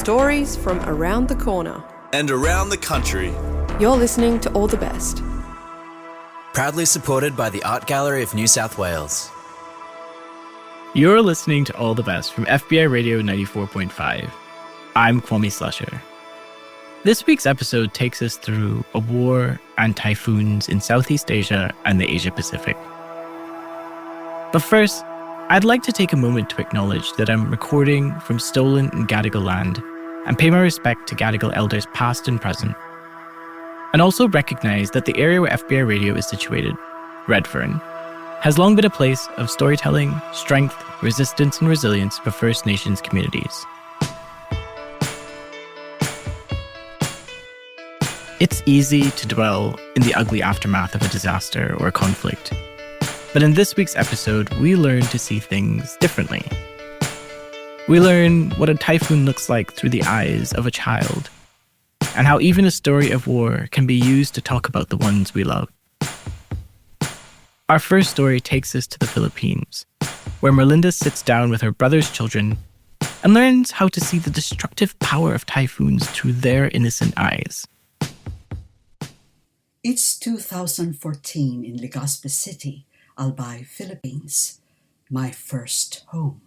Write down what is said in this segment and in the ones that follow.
stories from around the corner and around the country. You're listening to All the Best. Proudly supported by the Art Gallery of New South Wales. You're listening to All the Best from FBI Radio 94.5. I'm Kwame Slusher. This week's episode takes us through a war and typhoons in Southeast Asia and the Asia Pacific. But first, I'd like to take a moment to acknowledge that I'm recording from stolen and Gadigal land and pay my respect to Gadigal elders past and present. And also recognize that the area where FBI Radio is situated, Redfern, has long been a place of storytelling, strength, resistance, and resilience for First Nations communities. It's easy to dwell in the ugly aftermath of a disaster or a conflict. But in this week's episode, we learn to see things differently. We learn what a typhoon looks like through the eyes of a child, and how even a story of war can be used to talk about the ones we love. Our first story takes us to the Philippines, where Merlinda sits down with her brother's children and learns how to see the destructive power of typhoons through their innocent eyes. It's 2014 in Legazpi City, Albay, Philippines, my first home.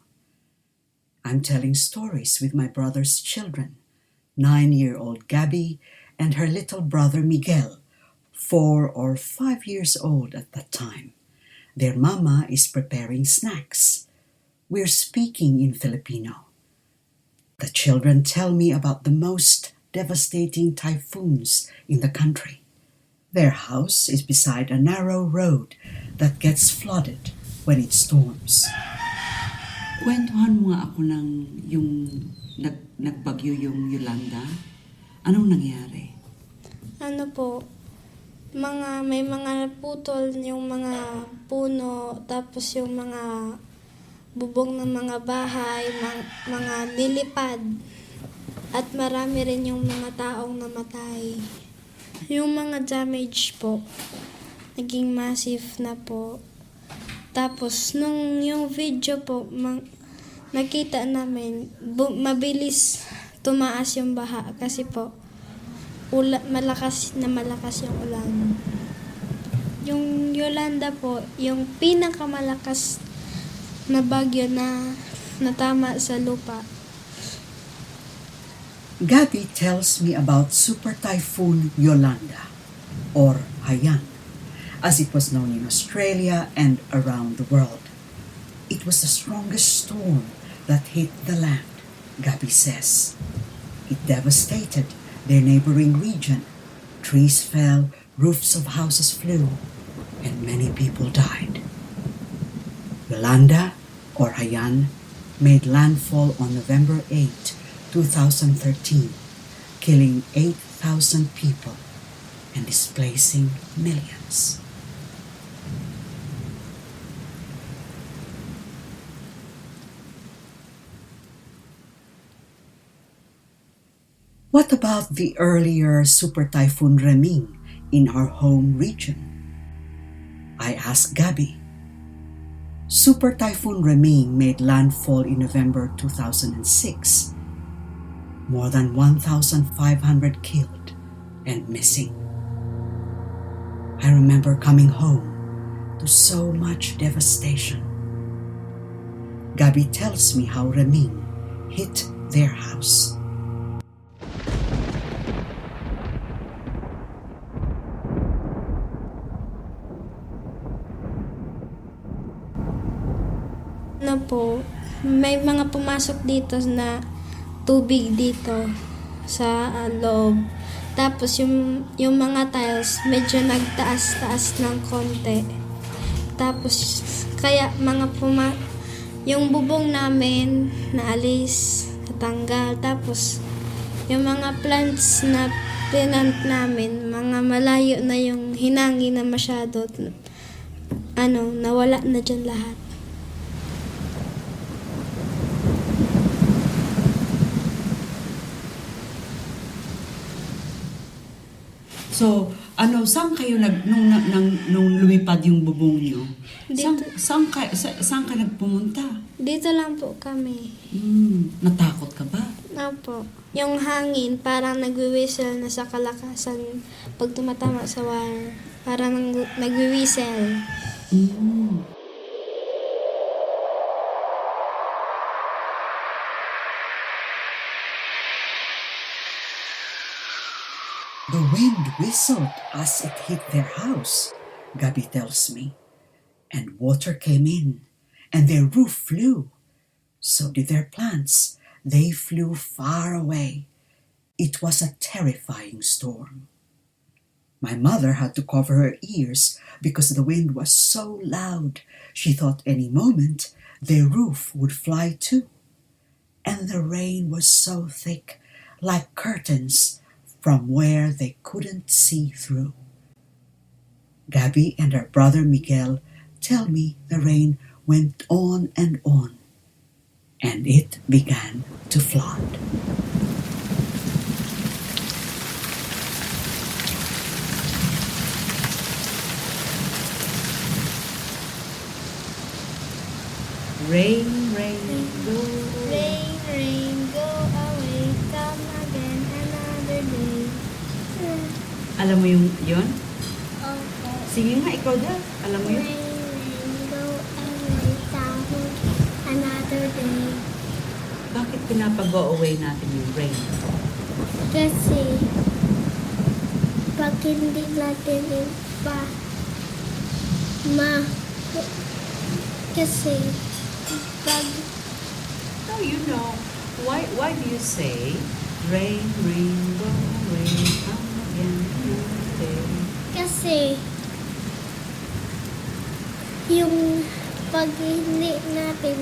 I'm telling stories with my brother's children, 9-year-old Gabby and her little brother Miguel, 4 or 5 years old at that time. Their mama is preparing snacks. We're speaking in Filipino. The children tell me about the most devastating typhoons in the country. Their house is beside a narrow road that gets flooded when it storms. Kwentuhan mo nga ako ng yung nagbagyo yung Yolanda. Anong nangyari? Ano po, may mga putol yung mga puno, tapos yung mga bubong ng mga bahay, mga nilipad, at marami rin yung mga taong namatay. Yung mga damage po, naging massive na po. Tapos, nung yung video po, nakita namin, mabilis tumaas yung baha kasi po, malakas yung ulan. Yung Yolanda po, yung pinakamalakas na bagyo na natama sa lupa. Gabby tells me about Super Typhoon Yolanda, or Haiyan, as it was known in Australia and around the world. It was the strongest storm that hit the land, Gabby says. It devastated their neighboring region. Trees fell, roofs of houses flew, and many people died. Yolanda, or Haiyan, made landfall on November 8, 2013, killing 8,000 people and displacing millions. What about the earlier Super Typhoon Reming in our home region? I asked Gabby. Super Typhoon Reming made landfall in November 2006. More than 1,500 killed and missing. I remember coming home to so much devastation. Gabby tells me how Reming hit their house. May mga pumasok dito na tubig dito sa loob. Tapos yung mga tiles medyo nagtaas-taas ng konti. Tapos kaya yung bubong namin naalis, natanggal. Tapos yung mga plants na plant namin, mga malayo na yung hinangin na masyado. Nawala na dyan lahat. So, saan kayo nung lumipad yung bubong niyo? Saan ka nagpumunta? Dito lang po kami. Natakot ka ba? Opo. Yung hangin, parang nagwi-whistle na sa kalakasan pag tumatama sa wire. Parang nagwi-whistle. The wind whistled as it hit their house, Gabby tells me, and water came in, and their roof flew. So did their plants. They flew far away. It was a terrifying storm. My mother had to cover her ears because the wind was so loud. She thought any moment their roof would fly too. And the rain was so thick, like curtains, from where they couldn't see through. Gabby and her brother Miguel tell me the rain went on, and it began to flood. Rain, rain, go. Rain, rain, go away, come again another day. Alam mo yung yun? Opo. Sige nga, ikaw daw. Alam mo yun? Rain, rain, go away, come another day. Bakit pinapag-go away natin yung rain? Kasi, pag hindi natin pa kasi, pag Oh, you know, why do you say rain, rain, go away, come again another day? Kasi, yung pag hindi natin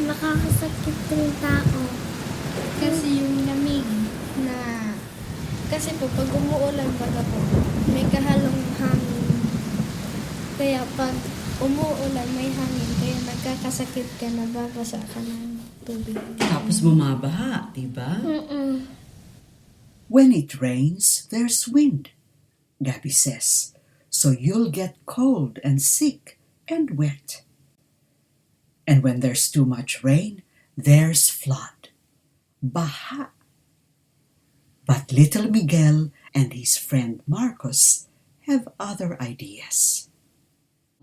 makakasakit ng tao. Kasi yung lamig na, kasi po pag umuulan baga po, may kahalong hangin. Kaya pag umuulan may hangin, kaya nagkakasakit ka, nababasa ka ng tubig. Tapos bumabaha, di ba? When it rains, there's wind, Gabby says, so you'll get cold and sick and wet. And when there's too much rain, there's flood, baha. But little Miguel and his friend Marcos have other ideas.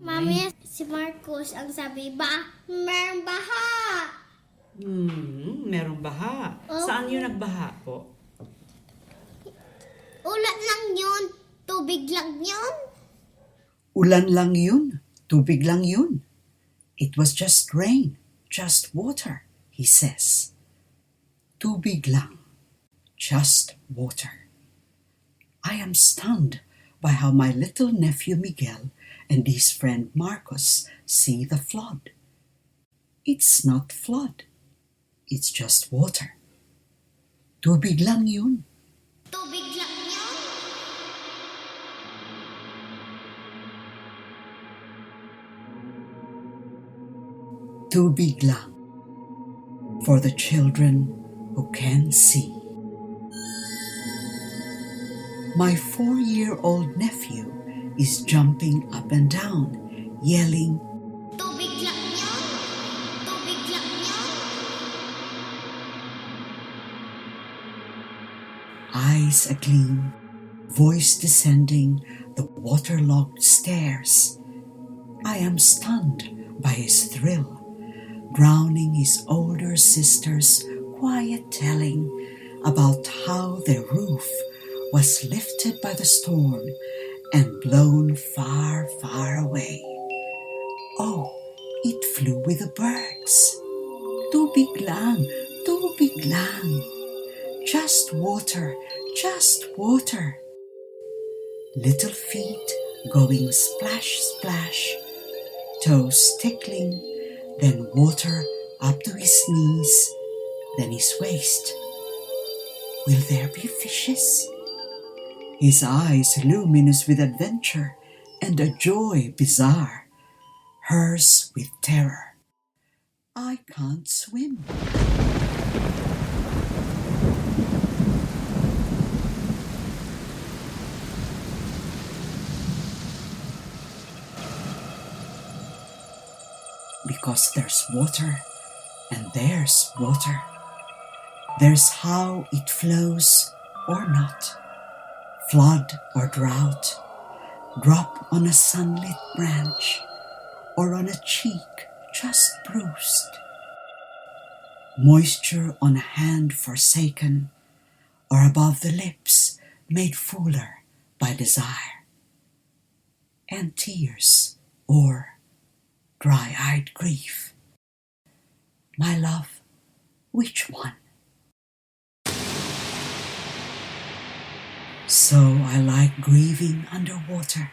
Mami, si Marcos ang sabi, merong baha! Merong baha. Saan yun nagbaha po? Ulan lang yun, tubig lang yun. Ulan lang yun, tubig lang yun. It was just rain, just water, he says. Tubig lang, just water. I am stunned by how my little nephew Miguel and his friend Marcos see the flood. It's not flood. It's just water. Tubig lang yun. Tubig lang yun. Tubig lang. For the children who can see. My 4-year-old nephew is jumping up and down, yelling, Tubig lang yun. Tubig lang yun. eyes agleam, voice descending the waterlogged stairs. I am stunned by his thrill, drowning his older sister's quiet telling about how their roof was lifted by the storm and blown far, far away. Oh, it flew with the birds. Tubig lang, tubig lang. Just water, just water. Little feet going splash, splash, toes tickling, then water up to his knees, then his waist. Will there be fishes? His eyes luminous with adventure and a joy bizarre, hers with terror. I can't swim. Because there's water and there's water. There's how it flows or not, flood or drought, drop on a sunlit branch or on a cheek just bruised, moisture on a hand forsaken or above the lips made fuller by desire, and tears or dry-eyed grief. My love, which one? So I like grieving underwater.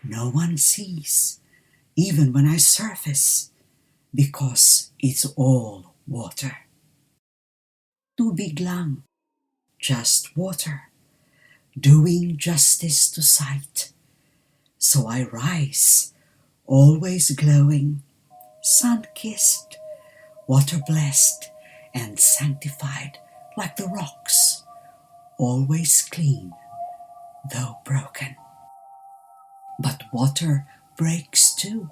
No one sees, even when I surface, because it's all water. Tubig lang, just water, doing justice to sight. So I rise, always glowing, sun-kissed, water-blessed, and sanctified like the rocks, always clean, though broken. But water breaks too.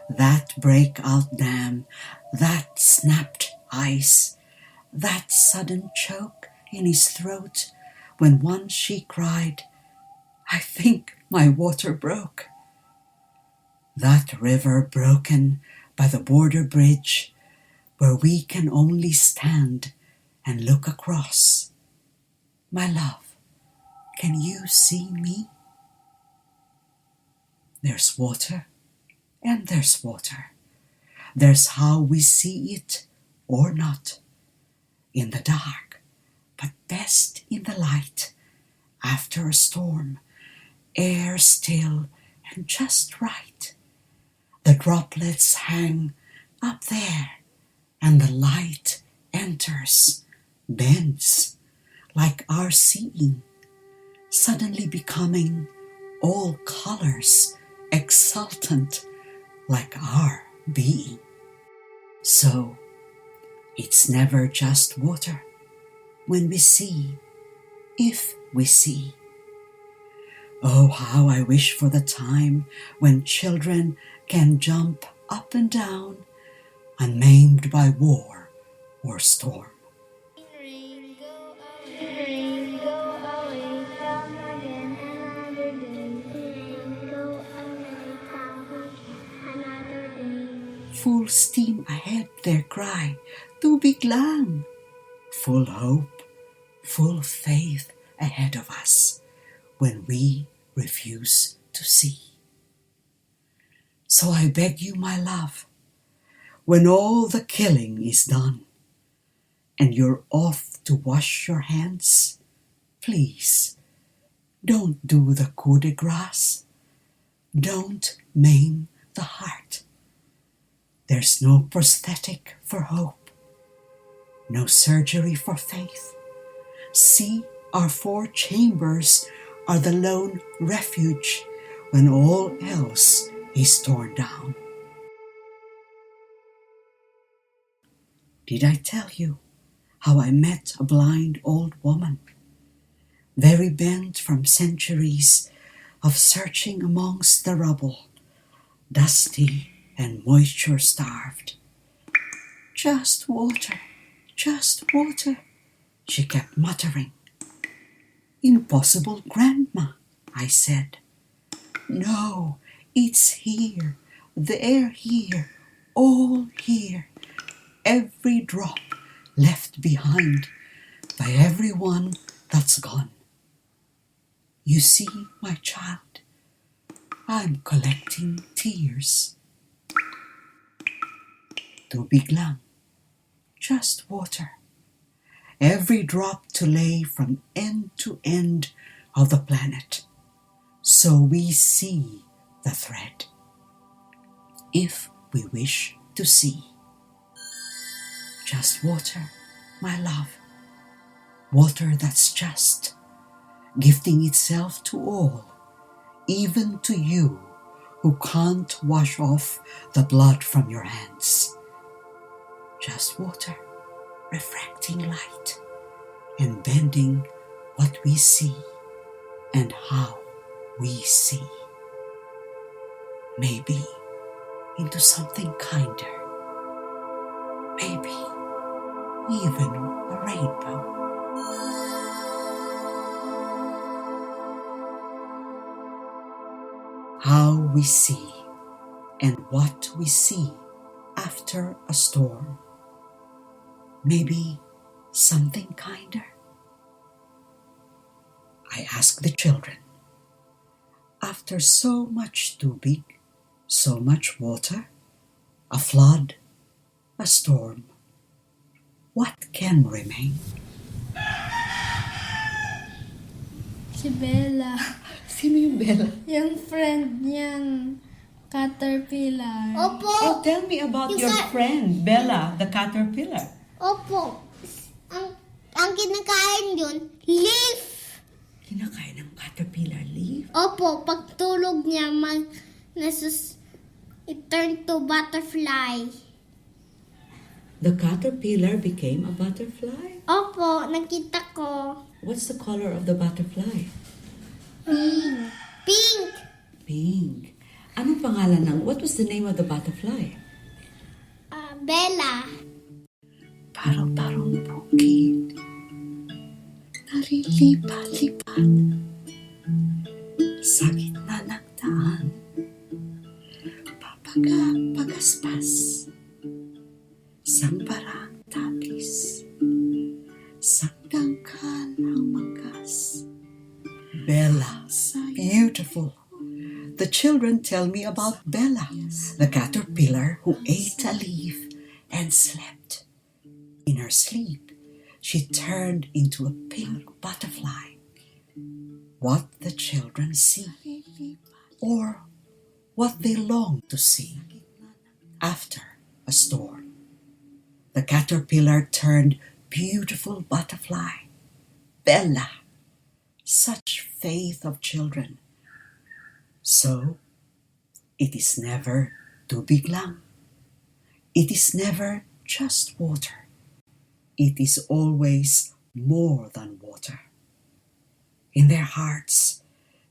That breakout dam, that snapped ice, that sudden choke in his throat when once she cried, "I think my water broke." That river broken by the border bridge where we can only stand and look across. My love, can you see me? There's water and there's water. There's how we see it or not. In the dark, but best in the light. After a storm, air still and just right. The droplets hang up there, and the light enters, bends, like our seeing, suddenly becoming all colors, exultant, like our being. So, it's never just water when we see, if we see. Oh, how I wish for the time when children can jump up and down, unmaimed by war or storm. Rain, go away, come again another day. Rain, go away, come another day. Full steam ahead their cry, Tubig Lang. Full hope, full faith ahead of us when we refuse to see. So I beg you, my love, when all the killing is done and you're off to wash your hands, please don't do the coup de grace. Don't maim the heart. There's no prosthetic for hope, no surgery for faith. See, our 4 chambers are the lone refuge when all else is torn down. Did I tell you how I met a blind old woman, very bent from centuries of searching amongst the rubble, dusty and moisture-starved? Just water, she kept muttering. Impossible, Grandma, I said. No, it's here, there, here, all here. Every drop left behind by everyone that's gone. You see, my child, I'm collecting tears. Tubig lang, just water. Every drop to lay from end to end of the planet, so we see the thread, if we wish to see. Just water, my love, water that's just, gifting itself to all, even to you who can't wash off the blood from your hands. Just water, refracting light and bending what we see and how we see. Maybe into something kinder. Maybe even a rainbow. How we see and what we see after a storm. Maybe something kinder. I ask the children, after so much tubig, so much water, a flood, a storm, what can remain? Si Bella. Sino yung Bella? Yung friend niyang caterpillar. Oh, tell me about your friend, Bella, the caterpillar. Opo. Ang kinakain yun, leaf. Kinakain ng caterpillar leaf? Opo, pagtulog niya, it turned to butterfly. The caterpillar became a butterfly? Opo, nakita ko. What's the color of the butterfly? Pink. Pink. Anong pangalan what was the name of the butterfly? Bella. Parang bukid, nalilipat-lipat sa gitna ng daan, pagaspas, sambarang tapis, sakdangkal ang manggas. Bella, beautiful. The children tell me about Bella, the caterpillar who ate a leaf and slept. In her sleep, she turned into a pink butterfly. What the children see, or what they long to see after a storm. The caterpillar turned beautiful butterfly. Bella, such faith of children. So, it is never tubig lang. It is never just water. It is always more than water. In their hearts,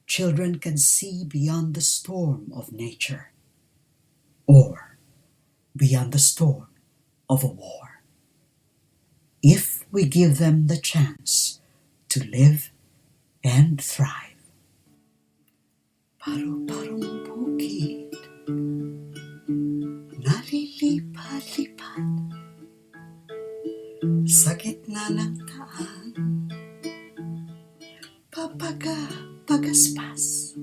children can see beyond the storm of nature, or beyond the storm of a war. If we give them the chance to live and thrive. Paru-parong bukid, nalilipat-lipat sa gitna ng daan, pagaspas,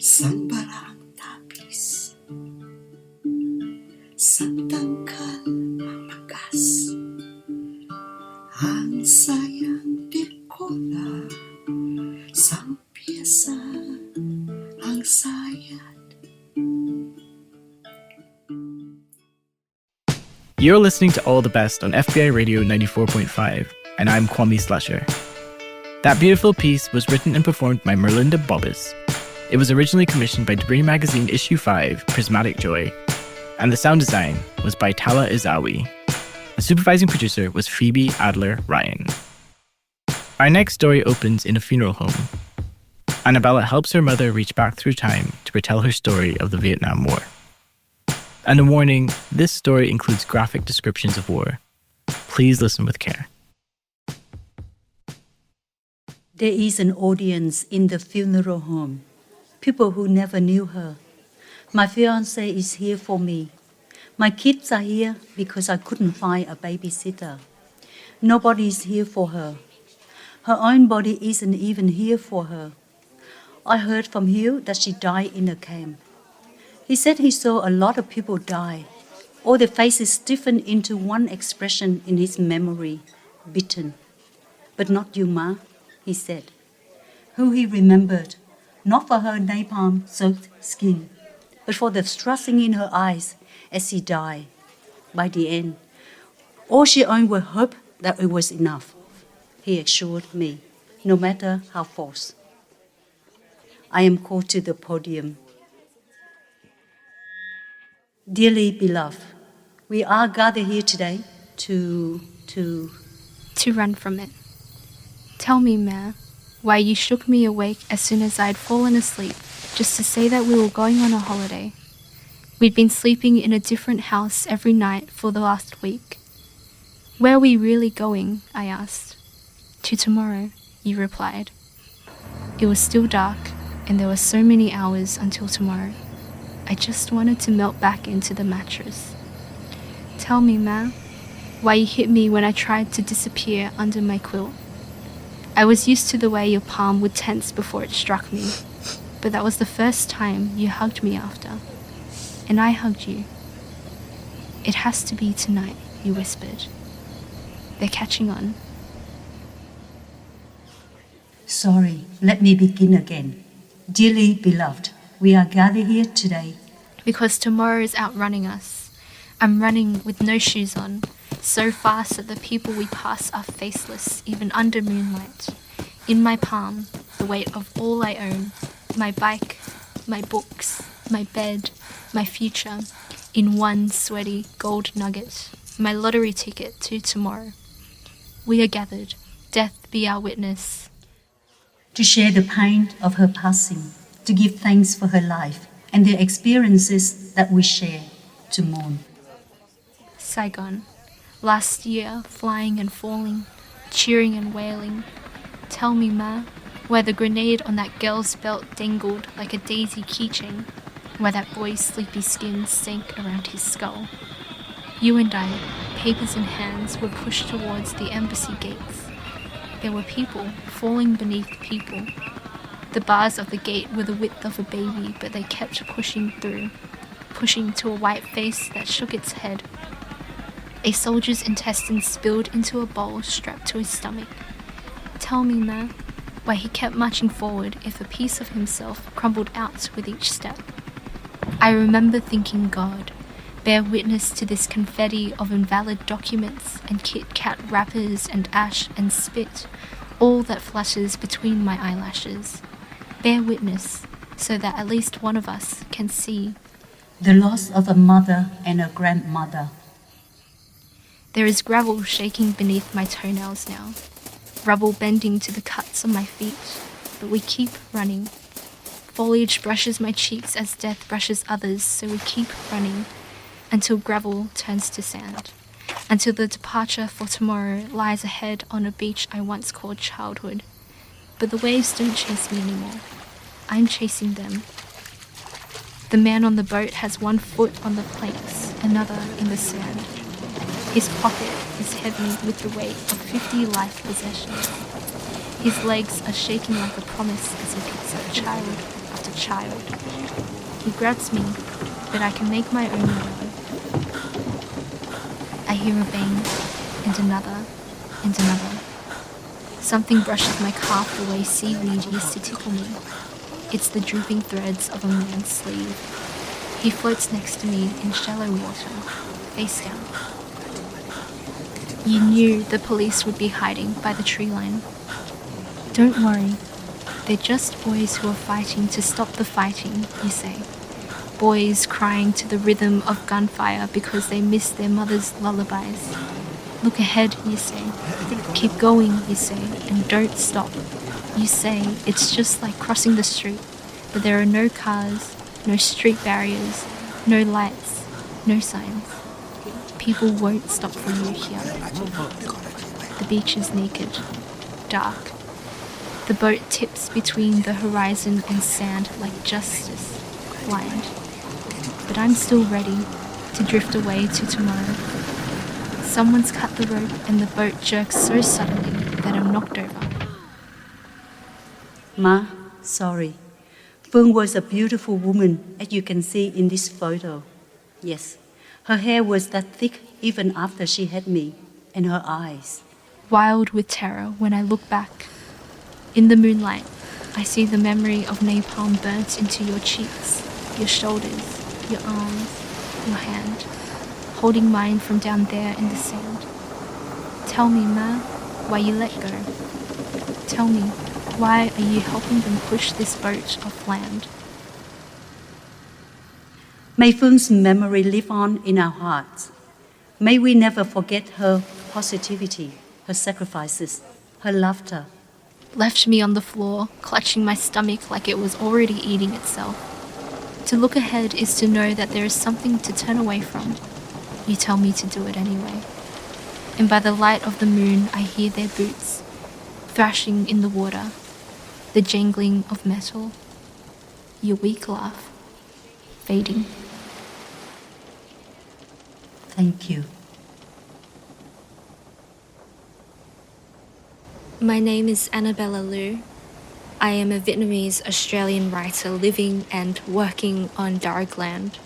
sambarang tapis, sakdangkal ang magas, ang sayang di ko na sang piyesa ang sayad. You're listening to All the Best on FBI Radio 94.5, and I'm Kwame Slusher. That beautiful piece was written and performed by Merlinda Bobis. It was originally commissioned by Debris Magazine Issue 5, Prismatic Joy, and the sound design was by Tala Issaoui. The supervising producer was Phoebe Adler-Ryan. Our next story opens in a funeral home. Annabella helps her mother reach back through time to retell her story of the Vietnam War. And a warning, this story includes graphic descriptions of war. Please listen with care. There is an audience in the funeral home. People who never knew her. My fiancé is here for me. My kids are here because I couldn't find a babysitter. Nobody is here for her. Her own body isn't even here for her. I heard from Hugh that she died in a camp. He said he saw a lot of people die. All their faces stiffened into one expression in his memory, bitten. But not you, Ma, he said. Who he remembered, not for her napalm-soaked skin, but for the thrusting in her eyes as she died. By the end, all she owned was hope that it was enough, he assured me, no matter how false. I am called to the podium. Dearly beloved, we are gathered here today to run from it. Tell me, Ma, why you shook me awake as soon as I'd fallen asleep, just to say that we were going on a holiday. We'd been sleeping in a different house every night for the last week. Where are we really going? I asked. To tomorrow, you replied. It was still dark, and there were so many hours until tomorrow. I just wanted to melt back into the mattress. Tell me, Ma, why you hit me when I tried to disappear under my quilt. I was used to the way your palm would tense before it struck me, but that was the first time you hugged me after. And I hugged you. It has to be tonight, you whispered. They're catching on. Sorry, let me begin again. Dearly beloved, we are gathered here today Because tomorrow is outrunning us. I'm running with no shoes on, so fast that the people we pass are faceless, even under moonlight. In my palm, the weight of all I own, my bike, my books, my bed, my future, in one sweaty gold nugget, my lottery ticket to tomorrow. We are gathered, death be our witness. to share the pain of her passing, to give thanks for her life and the experiences that we share, to mourn. Saigon, last year, flying and falling, cheering and wailing. Tell me, Ma, why the grenade on that girl's belt dangled like a daisy keychain, why that boy's sleepy skin sank around his skull. You and I, papers in hands, were pushed towards the embassy gates. There were people falling beneath people. The bars of the gate were the width of a baby, but they kept pushing through, pushing to a white face that shook its head. A soldier's intestines spilled into a bowl strapped to his stomach. Tell me, Ma, why he kept marching forward if a piece of himself crumbled out with each step. I remember thinking, God, bear witness to this confetti of invalid documents and Kit Kat wrappers and ash and spit, all that flushes between my eyelashes. Bear witness, so that at least one of us can see. The loss of a mother and a grandmother. There is gravel shaking beneath my toenails now, rubble bending to the cuts on my feet, but we keep running. Foliage brushes my cheeks as death brushes others, so we keep running until gravel turns to sand, until the departure for tomorrow lies ahead on a beach I once called childhood. But the waves don't chase me anymore. I'm chasing them. The man on the boat has one foot on the planks, another in the sand. His pocket is heavy with the weight of 50 life possessions. His legs are shaking like a promise as he picks up child after child. He grabs me, but I can make my own way. I hear a bang, and another, and another. Something brushes my calf the way seaweed used to tickle me. It's the drooping threads of a man's sleeve. He floats next to me in shallow water, face down. You knew the police would be hiding by the tree line. Don't worry, they're just boys who are fighting to stop the fighting, you say. Boys crying to the rhythm of gunfire because they miss their mother's lullabies. Look ahead, you say. Keep going, you say, and don't stop. You say it's just like crossing the street, but there are no cars, no street barriers, no lights, no signs. People won't stop for you here. The beach is naked, dark. The boat tips between the horizon and sand like justice, blind. But I'm still ready to drift away to tomorrow. Someone's cut the rope and the boat jerks so suddenly that I'm knocked over. Ma, sorry. Phương was a beautiful woman, as you can see in this photo. Yes, her hair was that thick even after she had me, and her eyes. Wild with terror when I look back. In the moonlight, I see the memory of napalm burnt into your cheeks, your shoulders, your arms, your hand, holding mine from down there in the sand. Tell me, Ma, why you let go. Tell me, why are you helping them push this boat off land? May Phương memory live on in our hearts. May we never forget her positivity, her sacrifices, her laughter. Left me on the floor, clutching my stomach like it was already eating itself. To look ahead is to know that there is something to turn away from. You tell me to do it anyway. and by the light of the moon I hear their boots thrashing in the water, the jangling of metal, your weak laugh fading. Thank you. My name is Annabella Lu. I am a Vietnamese Australian writer living and working on Darug land.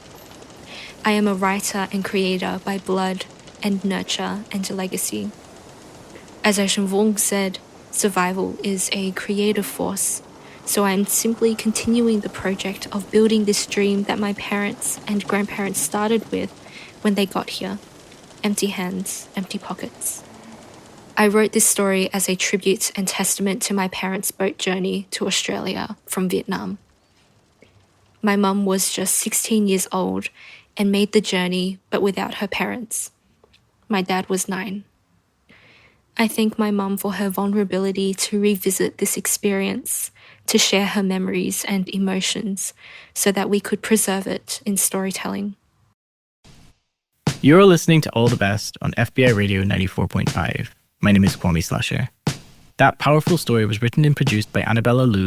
I am a writer and creator by blood and nurture and legacy. As Ocean Vuong said, survival is a creative force, so I am simply continuing the project of building this dream that my parents and grandparents started with when they got here. Empty hands, empty pockets. I wrote this story as a tribute and testament to my parents' boat journey to Australia from Vietnam. My mum was just 16 years old and made the journey, but without her parents. My dad was 9. I thank my mum for her vulnerability to revisit this experience, to share her memories and emotions so that we could preserve it in storytelling. You're listening to All the Best on FBI Radio 94.5. My name is Kwame Slusher. That powerful story was written and produced by Annabella Lu,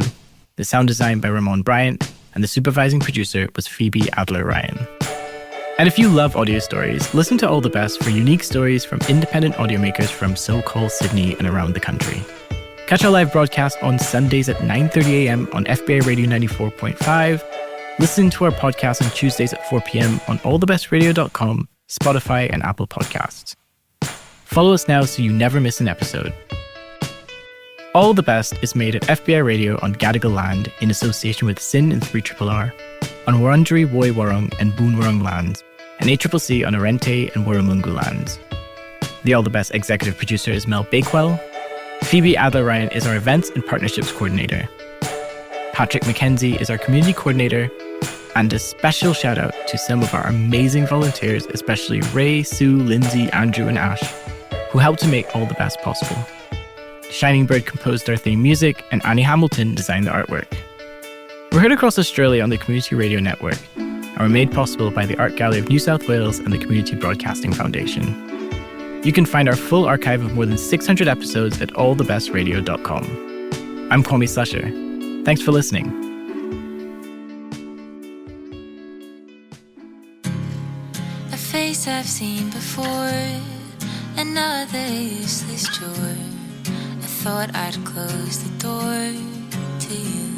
the sound design by Ramon Bryant, and the supervising producer was Phoebe Adler-Ryan. And if you love audio stories, listen to All the Best for unique stories from independent audio makers from so-called Sydney and around the country. Catch our live broadcast on Sundays at 9:30 a.m. on FBI Radio 94.5. Listen to our podcast on Tuesdays at 4 p.m. on allthebestradio.com, Spotify, and Apple Podcasts. Follow us now so you never miss an episode. All the Best is made at FBI Radio on Gadigal land in association with Sin and 3RRR, on Wurundjeri Woi Wurrung and Boon Wurrung lands, and ACCC on Arrente and Wirramungu lands. The All the Best executive producer is Mel Bakewell. Phoebe Adler-Ryan is our events and partnerships coordinator. Patrick McKenzie is our community coordinator. And a special shout out to some of our amazing volunteers, especially Ray, Sue, Lindsay, Andrew, and Ash, who helped to make All the Best possible. Shining Bird composed our theme music, and Annie Hamilton designed the artwork. We're heard across Australia on the Community Radio Network, and were made possible by the Art Gallery of New South Wales and the Community Broadcasting Foundation. You can find our full archive of more than 600 episodes at allthebestradio.com. I'm Kwame Slusher. Thanks for listening. A face I've seen before, another useless chore. I thought I'd close the door to you.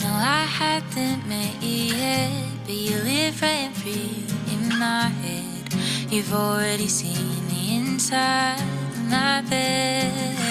No, I hadn't met you yet, but you live rent free in my head. You've already seen the inside of my bed.